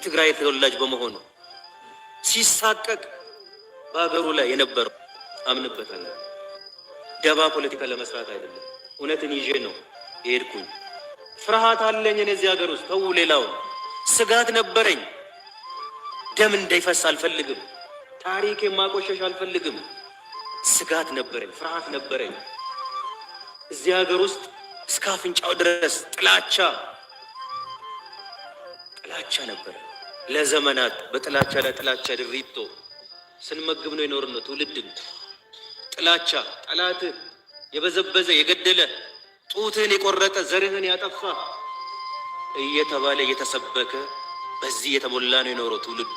የትግራይ ተወላጅ በመሆኑ ሲሳቀቅ በአገሩ ላይ የነበረው አምንበታለሁ። ደባ ፖለቲካ ለመስራት አይደለም፣ እውነትን ይዤ ነው የሄድኩኝ። ፍርሃት አለኝ እኔ እዚህ ሀገር ውስጥ ተው፣ ሌላው ስጋት ነበረኝ። ደም እንዳይፈስ አልፈልግም፣ ታሪክ የማቆሸሽ አልፈልግም። ስጋት ነበረኝ፣ ፍርሃት ነበረኝ። እዚህ ሀገር ውስጥ እስከ አፍንጫው ድረስ ጥላቻ ነበር። ለዘመናት በጥላቻ ለጥላቻ ድሪቶ ስንመግብ ነው የኖርነው። ትውልድን ጥላቻ፣ ጠላትህ የበዘበዘ የገደለ ጡትህን የቆረጠ ዘርህን ያጠፋ እየተባለ እየተሰበከ በዚህ የተሞላ ነው የኖረው ትውልዱ።